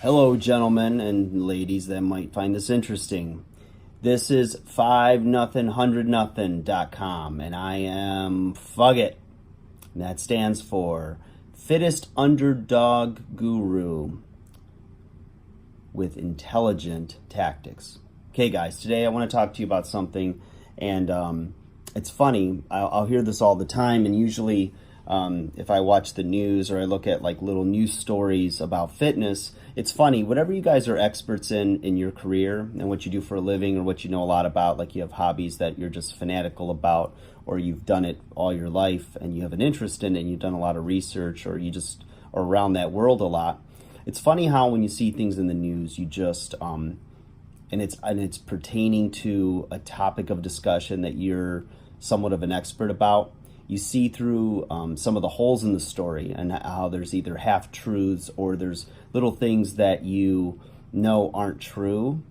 Hello, gentlemen and ladies that might find this interesting. This is 5-0-100-0.com, and I am Fugget. And that stands for Fittest Underdog Guru with Intelligent Tactics. Okay, guys, today I want to talk to you about something, and it's funny. I'll hear this all the time, and usually if I watch the news or I look at like little news stories about fitness, it's funny. Whatever you guys are experts in your career and what you do for a living or what you know a lot about, like you have hobbies that you're just fanatical about, or you've done it all your life and you have an interest in it and you've done a lot of research, or you just are around that world a lot. It's funny how when you see things in the news, you just and it's pertaining to a topic of discussion that you're somewhat of an expert about. You see through some of the holes in the story and how there's either half-truths or there's little things that you know aren't true,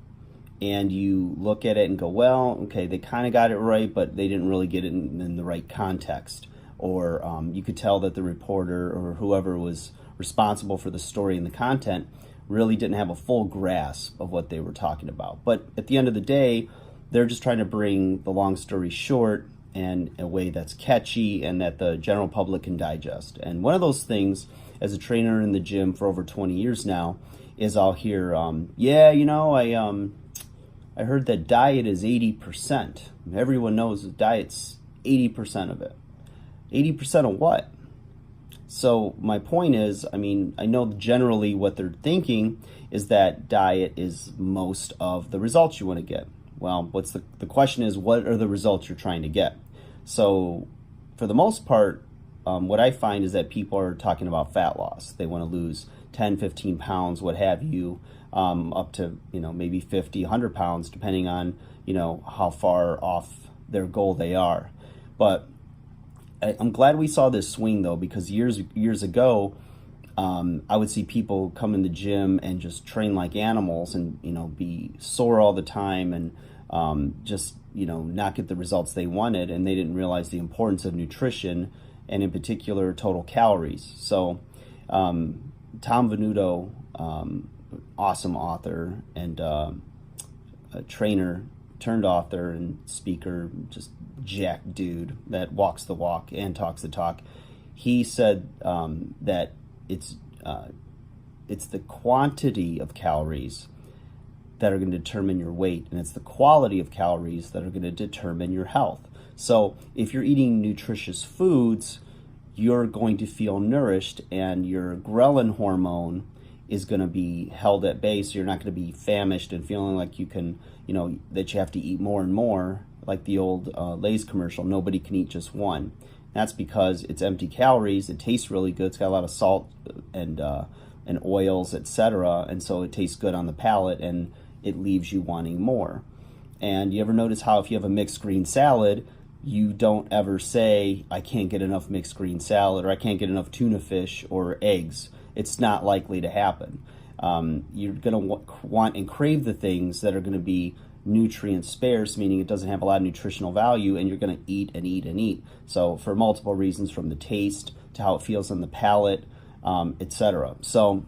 and you look at it and go, well, okay, they kind of got it right, but they didn't really get it in the right context. Or you could tell that the reporter or whoever was responsible for the story and the content really didn't have a full grasp of what they were talking about. But at the end of the day, they're just trying to bring the long story short and a way that's catchy and that the general public can digest. And one of those things, as a trainer in the gym for over 20 years now, is I'll hear, I heard that diet is 80%. Everyone knows that diet's 80% of it. 80% of what? So my point is, I know generally what they're thinking is that diet is most of the results you want to get. Well, the question is, what are the results you're trying to get? So for the most part, what I find is that people are talking about fat loss. They want to lose 10, 15 pounds, what have you, up to, maybe 50, 100 pounds, depending on, how far off their goal they are. But I'm glad we saw this swing, though, because years ago, I would see people come in the gym and just train like animals and, be sore all the time and just, not get the results they wanted, and they didn't realize the importance of nutrition and in particular total calories. So Tom Venuto, awesome author and a trainer turned author and speaker, just jack dude that walks the walk and talks the talk. He said that it's the quantity of calories that are going to determine your weight, and it's the quality of calories that are going to determine your health. So if you're eating nutritious foods, you're going to feel nourished, and your ghrelin hormone is going to be held at bay, so you're not going to be famished and feeling like you can, that you have to eat more and more, like the old Lay's commercial, nobody can eat just one. That's because it's empty calories, it tastes really good, it's got a lot of salt and oils, etc., and so it tastes good on the palate, and it leaves you wanting more. And you ever notice how if you have a mixed green salad, you don't ever say, I can't get enough mixed green salad, or I can't get enough tuna fish or eggs. It's not likely to happen. You're going to want and crave the things that are going to be nutrient sparse, meaning it doesn't have a lot of nutritional value, and you're going to eat and eat and eat. So for multiple reasons, from the taste to how it feels on the palate, etc. So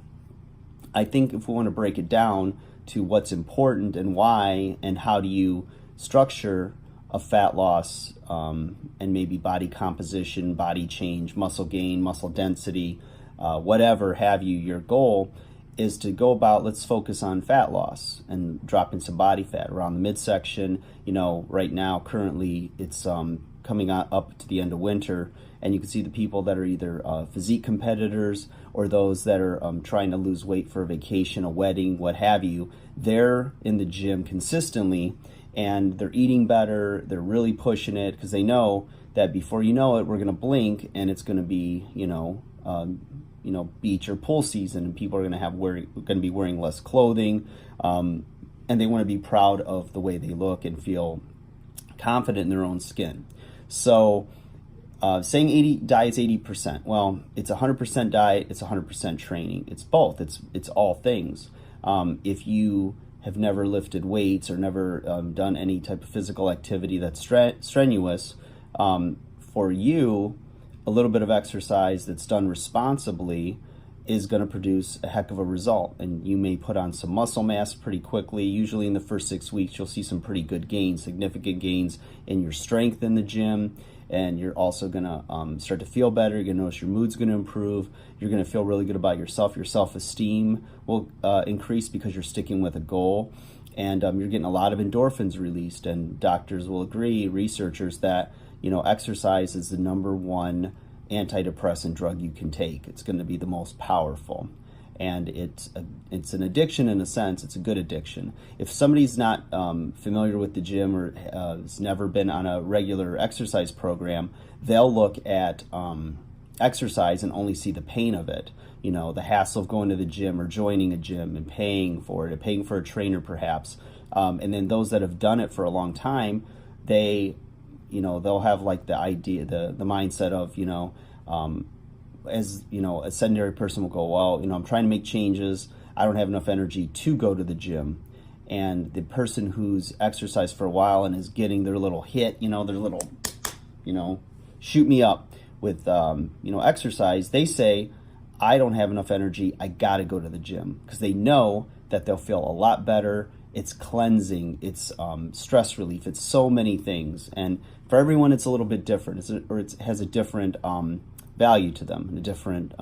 I think if we want to break it down to what's important and why, and how do you structure a fat loss and maybe body composition, body change, muscle gain, muscle density, whatever have you, your goal is to go about, let's focus on fat loss and dropping some body fat around the midsection. Right now, currently, it's coming up to the end of winter, and you can see the people that are either physique competitors or those that are trying to lose weight for a vacation, a wedding, what have you. They're in the gym consistently, and they're eating better. They're really pushing it because they know that before you know it, we're going to blink and it's going to be, beach or pool season, and people are going to be wearing less clothing, and they want to be proud of the way they look and feel confident in their own skin. So saying diet's 80%, well, it's 100% diet, it's 100% training. It's both. It's all things. If you have never lifted weights or never done any type of physical activity that's strenuous, for you, a little bit of exercise that's done responsibly is going to produce a heck of a result. And you may put on some muscle mass pretty quickly. Usually in the first 6 weeks, you'll see some pretty good gains, significant gains in your strength in the gym. And you're also going to start to feel better. You're going to notice your mood's going to improve. You're going to feel really good about yourself. Your self-esteem will increase because you're sticking with a goal. And you're getting a lot of endorphins released. And doctors will agree, researchers, that exercise is the #1 antidepressant drug you can take. It's going to be the most powerful. And it's an addiction in a sense. It's a good addiction. If somebody's not familiar with the gym or has never been on a regular exercise program, they'll look at exercise and only see the pain of it. The hassle of going to the gym or joining a gym and paying for it, and paying for a trainer perhaps. And then those that have done it for a long time, they'll have like the idea, the mindset of, a sedentary person will go, well, I'm trying to make changes. I don't have enough energy to go to the gym. And the person who's exercised for a while and is getting their little hit, their little, shoot me up with, exercise, they say, I don't have enough energy. I got to go to the gym, because they know that they'll feel a lot better. It's cleansing, it's stress relief, it's so many things. And for everyone, it's a little bit different, it has a different value to them, and a different,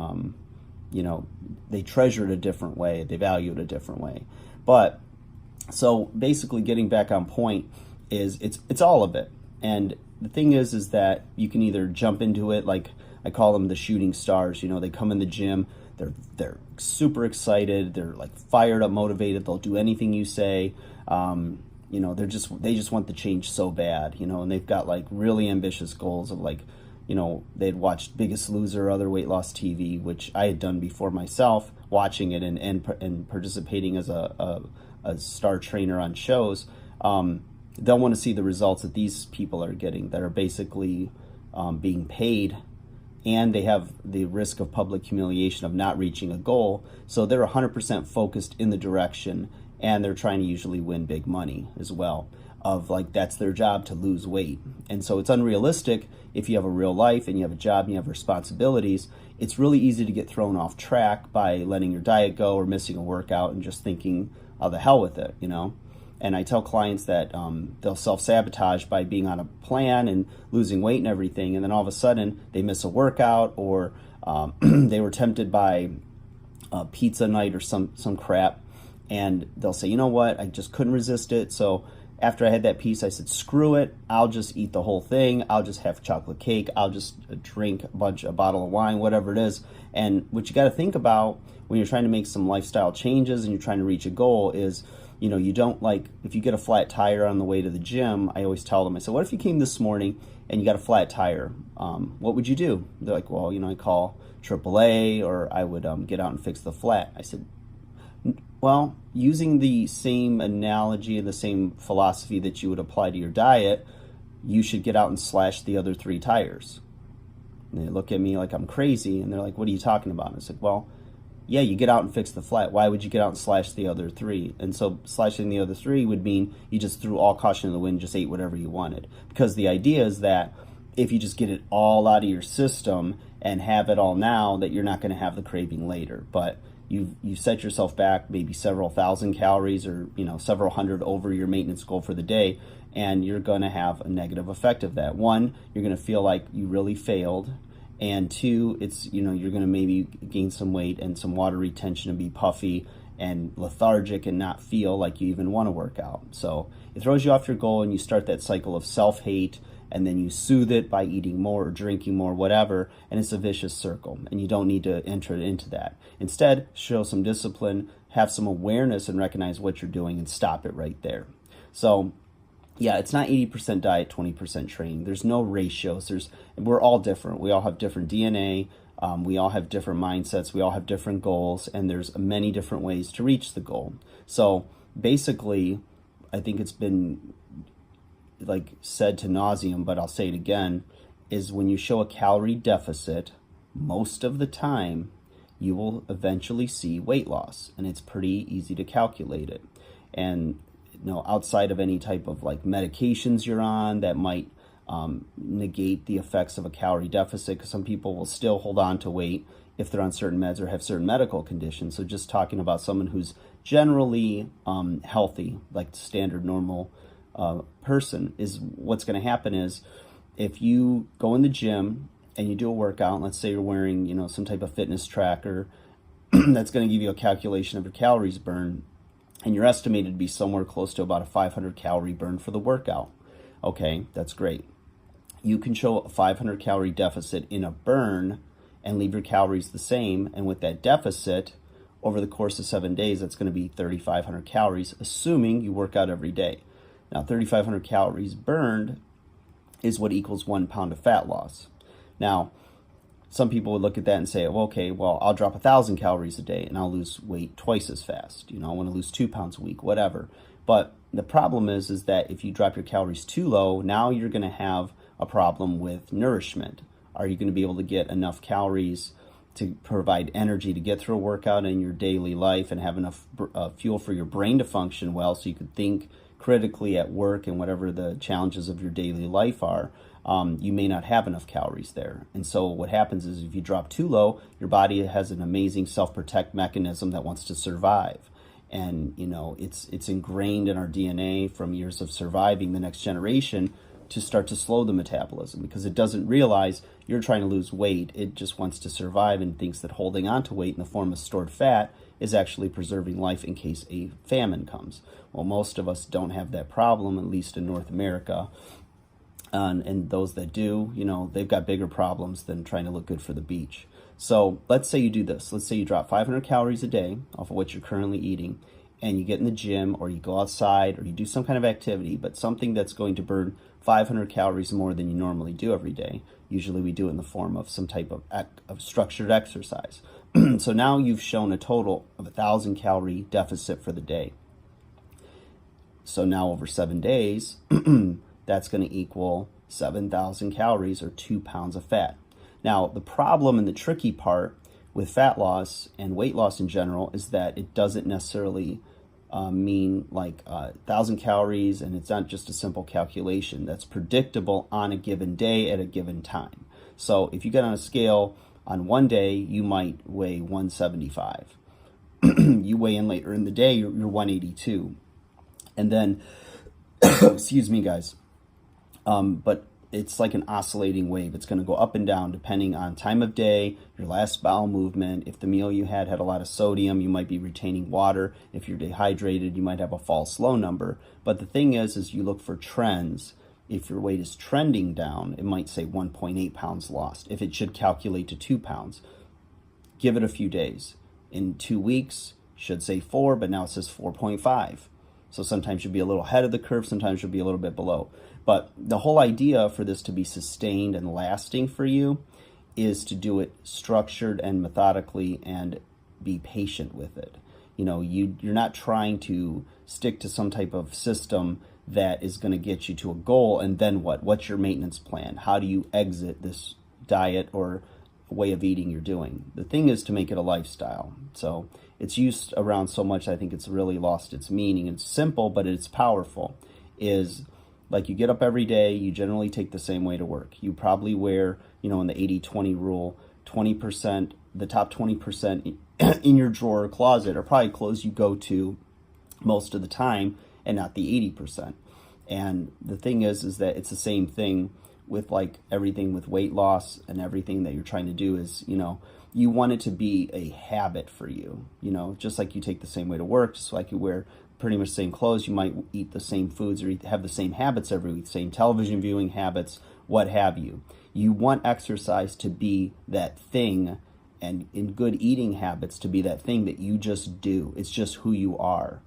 they treasure it a different way, they value it a different way. But so basically, getting back on point, is it's all of it. And the thing is that you can either jump into it, like I call them the shooting stars. They come in the gym, they're super excited, they're like fired up, motivated, they'll do anything you say. They just want the change so bad, and they've got like really ambitious goals of like, they'd watched Biggest Loser or other weight loss TV, which I had done before myself, watching it and participating as a star trainer on shows. They'll want to see the results that these people are getting, that are basically being paid, and they have the risk of public humiliation of not reaching a goal. So they're 100% focused in the direction, and they're trying to usually win big money as well, of like that's their job, to lose weight. And so it's unrealistic. If you have a real life and you have a job and you have responsibilities, it's really easy to get thrown off track by letting your diet go or missing a workout and just thinking, oh, the hell with it, And I tell clients that they'll self-sabotage by being on a plan and losing weight and everything, and then all of a sudden they miss a workout, or they were tempted by pizza night or some crap, and they'll say, you know what, I just couldn't resist it. So after I had that piece, I said, screw it, I'll just eat the whole thing. I'll just have chocolate cake. I'll just drink a bottle of wine, whatever it is. And what you got to think about when you're trying to make some lifestyle changes and you're trying to reach a goal is, you don't, like, if you get a flat tire on the way to the gym, I always tell them, I said, what if you came this morning and you got a flat tire? What would you do? They're like, well, I call AAA, or I would get out and fix the flat. I said, well, using the same analogy and the same philosophy that you would apply to your diet, you should get out and slash the other 3 tires. And they look at me like I'm crazy, and they're like, what are you talking about? And I said, well, yeah, you get out and fix the flat. Why would you get out and slash the other 3? And so slashing the other 3 would mean you just threw all caution in the wind, just ate whatever you wanted. Because the idea is that if you just get it all out of your system and have it all now, that you're not going to have the craving later. But you set yourself back maybe several thousand calories, or several hundred over your maintenance goal for the day, and you're going to have a negative effect of that. 1, you're going to feel like you really failed. And 2, it's, you're going to maybe gain some weight and some water retention and be puffy and lethargic and not feel like you even want to work out. So it throws you off your goal, and you start that cycle of self-hate, and then you soothe it by eating more or drinking more, whatever, and it's a vicious circle, and you don't need to enter into that. Instead, show some discipline, have some awareness, and recognize what you're doing, and stop it right there. So yeah, it's not 80% diet, 20% training. There's no ratios. We're all different. We all have different DNA. We all have different mindsets. We all have different goals, and there's many different ways to reach the goal. So basically, I think it's been like said to nauseum, but I'll say it again, is when you show a calorie deficit, most of the time you will eventually see weight loss, and it's pretty easy to calculate it. And outside of any type of like medications you're on that might negate the effects of a calorie deficit, because some people will still hold on to weight if they're on certain meds or have certain medical conditions. So just talking about someone who's generally healthy, like standard normal person, is what's going to happen is if you go in the gym and you do a workout, let's say you're wearing, some type of fitness tracker that's going to give you a calculation of your calories burned, and you're estimated to be somewhere close to about a 500 calorie burn for the workout. Okay, that's great. You can show a 500 calorie deficit in a burn and leave your calories the same, and with that deficit, over the course of 7 days, that's going to be 3,500 calories, assuming you work out every day. Now, 3,500 calories burned is what equals 1 pound of fat loss. Now, some people would look at that and say, well, okay, well, I'll drop 1,000 calories a day and I'll lose weight twice as fast. I want to lose 2 pounds a week, whatever. But the problem is that if you drop your calories too low, now you're going to have a problem with nourishment. Are you going to be able to get enough calories to provide energy to get through a workout in your daily life and have enough fuel for your brain to function well so you could think critically at work and whatever the challenges of your daily life are? You may not have enough calories there. And so what happens is if you drop too low, your body has an amazing self-protect mechanism that wants to survive. And, it's ingrained in our DNA from years of surviving the next generation to start to slow the metabolism because it doesn't realize you're trying to lose weight. It just wants to survive and thinks that holding on to weight in the form of stored fat is actually preserving life in case a famine comes. Well, most of us don't have that problem, at least in North America. And those that do, they've got bigger problems than trying to look good for the beach. So let's say you do this. Let's say you drop 500 calories a day off of what you're currently eating, and you get in the gym or you go outside or you do some kind of activity, but something that's going to burn 500 calories more than you normally do every day. Usually we do it in the form of some type of structured exercise. So now you've shown a total of 1,000 calorie deficit for the day. So now over 7 days, that's going to equal 7,000 calories or 2 pounds of fat. Now, the problem and the tricky part with fat loss and weight loss in general is that it doesn't necessarily mean like 1,000 calories, and it's not just a simple calculation that's predictable on a given day at a given time. So if you get on a scale on one day, you might weigh 175. You weigh in later in the day, you're 182. And then, excuse me, guys, but it's like an oscillating wave. It's going to go up and down depending on time of day, your last bowel movement. If the meal you had a lot of sodium, you might be retaining water. If you're dehydrated, you might have a false low number. But the thing is you look for trends. If your weight is trending down, it might say 1.8 pounds lost. If it should calculate to 2 pounds, give it a few days. In 2 weeks, should say 4, but now it says 4.5. So sometimes you'll be a little ahead of the curve, sometimes you'll be a little bit below. But the whole idea for this to be sustained and lasting for you is to do it structured and methodically and be patient with it. You're not trying to stick to some type of system that is going to get you to a goal, and then what? What's your maintenance plan? How do you exit this diet or way of eating you're doing? The thing is to make it a lifestyle. So it's used around so much, I think it's really lost its meaning. It's simple, but it's powerful. Is like you get up every day, you generally take the same way to work. You probably wear, in the 80-20 rule, 20%, the top 20% in your drawer or closet are probably clothes you go to most of the time and not the 80%. And the thing is that it's the same thing with like everything with weight loss and everything that you're trying to do is, you want it to be a habit for you, just like you take the same way to work, just like you wear pretty much the same clothes, you might eat the same foods or have the same habits every week, same television viewing habits, what have you. You want exercise to be that thing, and in good eating habits to be that thing that you just do. It's just who you are,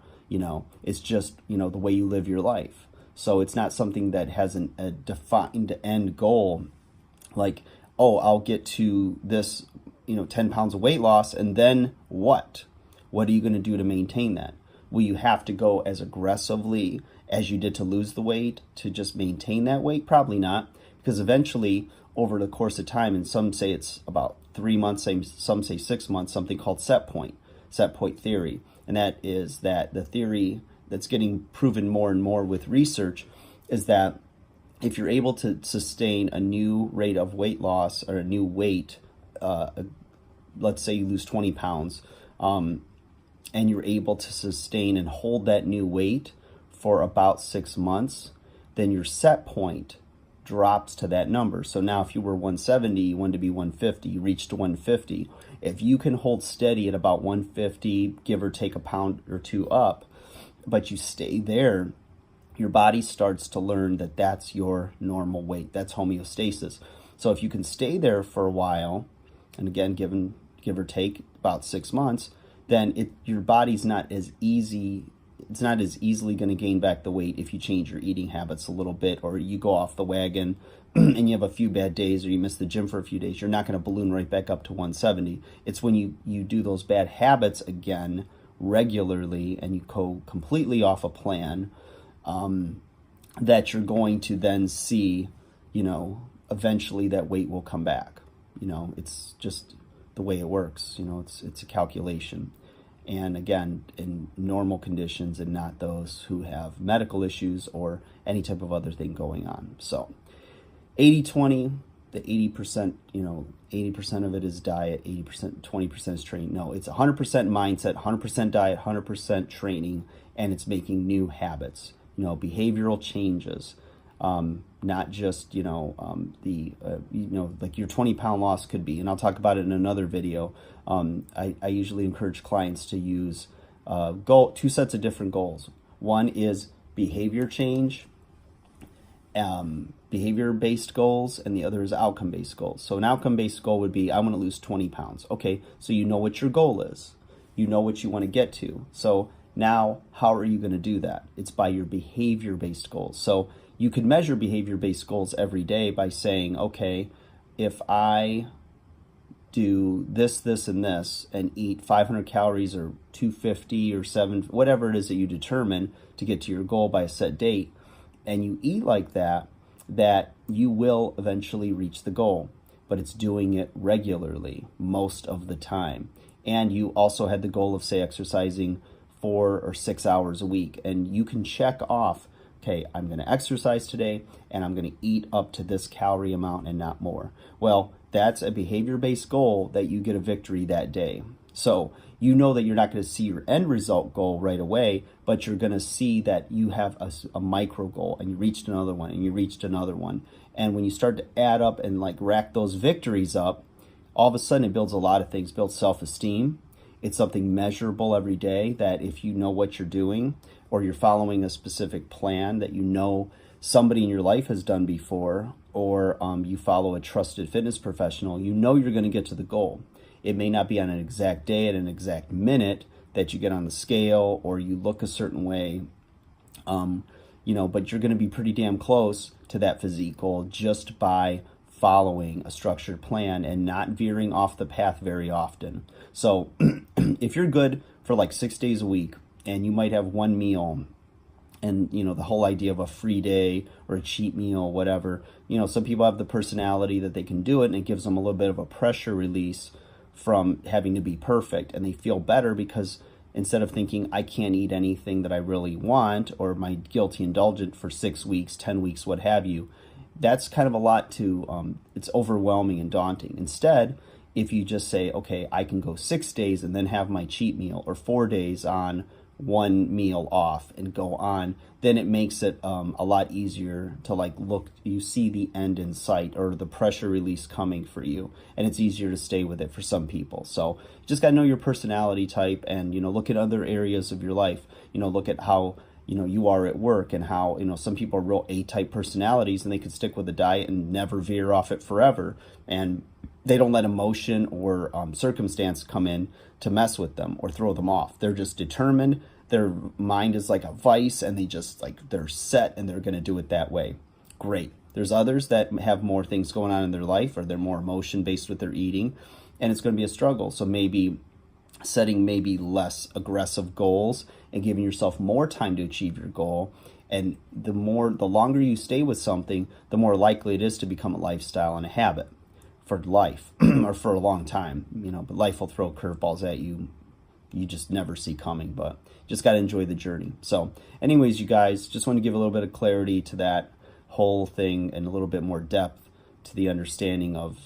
it's just, the way you live your life. So it's not something that has a defined end goal, like, oh, I'll get to this, 10 pounds of weight loss, and then what? What are you going to do to maintain that? Will you have to go as aggressively as you did to lose the weight to just maintain that weight? Probably not, because eventually, over the course of time, and some say it's about 3 months, some say 6 months, something called Setpoint theory. And that is that the theory that's getting proven more and more with research is that if you're able to sustain a new rate of weight loss or a new weight let's say you lose 20 pounds, and you're able to sustain and hold that new weight for about 6 months, then your set point drops to that number. So now if you were 170, you wanted to be 150, you reached 150. If you can hold steady at about 150, give or take a pound or two up, but you stay there, your body starts to learn that that's your normal weight. That's homeostasis. So if you can stay there for a while, and again, give or take about 6 months, then your body's not as easy. It's not as easily going to gain back the weight if you change your eating habits a little bit, or you go off the wagon and you have a few bad days, or you miss the gym for a few days. You're not going to balloon right back up to 170. It's when you do those bad habits again regularly and you go completely off a plan, that you're going to then see, eventually that weight will come back. It's just the way it works. It's a calculation. And again, in normal conditions and not those who have medical issues or any type of other thing going on. So 80-20, the 80%, 80% of it is diet, 80%, 20% is training. No, it's 100% mindset, 100% diet, 100% training, and it's making new habits, behavioral changes. Not just, like your 20-pound loss could be, and I'll talk about it in another video. I usually encourage clients to use two sets of different goals. One is behavior change, behavior-based goals, and the other is outcome-based goals. So an outcome-based goal would be, I want to lose 20 pounds. Okay, so you know what your goal is. You know what you want to get to. So now, how are you going to do that? It's by your behavior-based goals. So you could measure behavior-based goals every day by saying, okay, if I do this, this, and this, and eat 500 calories or 250 or 7, whatever it is that you determine to get to your goal by a set date, and you eat like that you will eventually reach the goal. But it's doing it regularly most of the time. And you also had the goal of, say, exercising 4 or 6 hours a week, and you can check off, okay, I'm going to exercise today, and I'm going to eat up to this calorie amount and not more. Well, that's a behavior-based goal that you get a victory that day. So you know that you're not going to see your end result goal right away, but you're going to see that you have a micro goal, and you reached another one, and you reached another one. And when you start to add up and rack those victories up, all of a sudden it builds a lot of things. It builds self-esteem. It's something measurable every day, that if you know what you're doing, or you're following a specific plan that somebody in your life has done before, or you follow a trusted fitness professional, you're going to get to the goal. It may not be on an exact day at an exact minute that you get on the scale or you look a certain way, but you're going to be pretty damn close to that physique goal just by following a structured plan and not veering off the path very often. So if you're good for 6 days a week, and you might have one meal, and the whole idea of a free day or a cheat meal, whatever, some people have the personality that they can do it, and it gives them a little bit of a pressure release from having to be perfect, and they feel better because instead of thinking I can't eat anything that I really want, or my guilty indulgent for 6 weeks, 10 weeks, what have you, that's kind of a lot to it's overwhelming and daunting. Instead, if you just say, okay, I can go 6 days and then have my cheat meal, or 4 days on one meal off and go on, then it makes it a lot easier to look, you see the end in sight, or the pressure release coming for you, and it's easier to stay with it for some people. So you just got to know your personality type, and look at other areas of your life. Look at how you are at work, and how some people are real A-type personalities, and they can stick with a diet and never veer off it forever, and they don't let emotion or circumstance come in to mess with them or throw them off. They're just determined. Their mind is like a vice, and they just they're set, and they're going to do it that way. Great. There's others that have more things going on in their life, or they're more emotion based with their eating, and it's going to be a struggle. So maybe setting less aggressive goals and giving yourself more time to achieve your goal. And the longer you stay with something, the more likely it is to become a lifestyle and a habit for life or for a long time, but life will throw curveballs at you just never see coming, but just got to enjoy the journey. So anyways, you guys, just want to give a little bit of clarity to that whole thing, and a little bit more depth to the understanding of,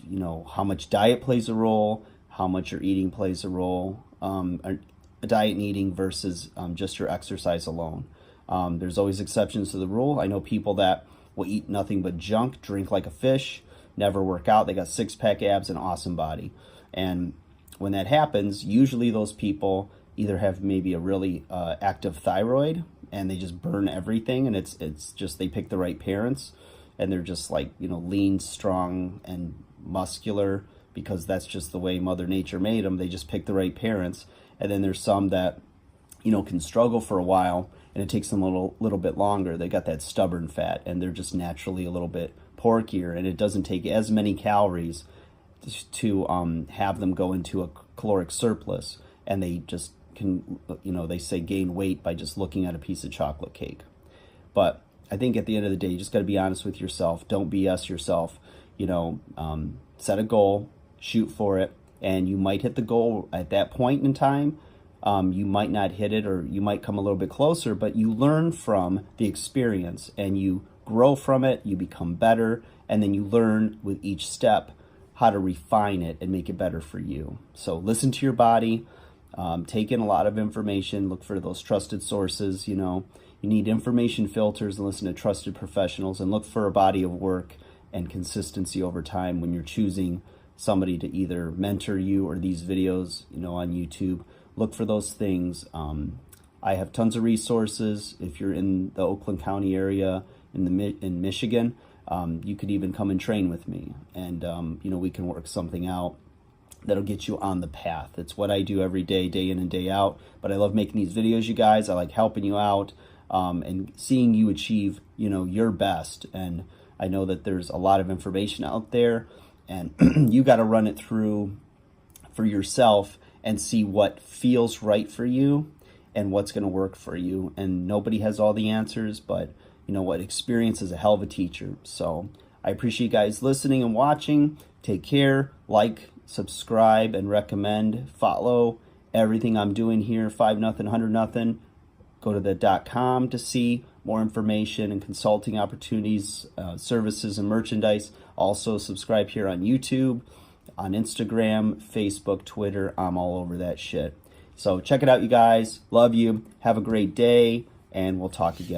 how much diet plays a role, how much you're eating plays a role. A diet and eating versus just your exercise alone. There's always exceptions to the rule. I know people that will eat nothing but junk, drink like a fish, never work out. They got six-pack abs and awesome body. And when that happens, usually those people either have maybe a really active thyroid and they just burn everything, and it's just they pick the right parents and they're just like, lean, strong, and muscular because that's just the way Mother Nature made them. They just pick the right parents. And then there's some that, can struggle for a while and it takes them a little bit longer. They got that stubborn fat and they're just naturally a little bit porkier, and it doesn't take as many calories to have them go into a caloric surplus, and they just can, they say gain weight by just looking at a piece of chocolate cake. But I think at the end of the day, you just got to be honest with yourself. Don't BS yourself. Set a goal, shoot for it, and you might hit the goal at that point in time. You might not hit it, or you might come a little bit closer, but you learn from the experience and you grow from it, you become better, and then you learn with each step how to refine it and make it better for you. So listen to your body, take in a lot of information, look for those trusted sources. You need information filters and listen to trusted professionals, and look for a body of work and consistency over time when you're choosing somebody to either mentor you or these videos, on YouTube. Look for those things. I have tons of resources. If you're in the Oakland County area, in Michigan, you could even come and train with me, and we can work something out that'll get you on the path. It's what I do every day, day in and day out. But I love making these videos, you guys. I like helping you out and seeing you achieve, your best. And I know that there's a lot of information out there, and you got to run it through for yourself and see what feels right for you and what's going to work for you. And nobody has all the answers, but experience is a hell of a teacher. So I appreciate you guys listening and watching. Take care, like, subscribe, and recommend, follow everything I'm doing here. 5 nothing, 100 nothing. Go to the .com to see more information and consulting opportunities, services, and merchandise. Also subscribe here on YouTube, on Instagram, Facebook, Twitter. I'm all over that shit. So check it out, you guys. Love you. Have a great day, and we'll talk again.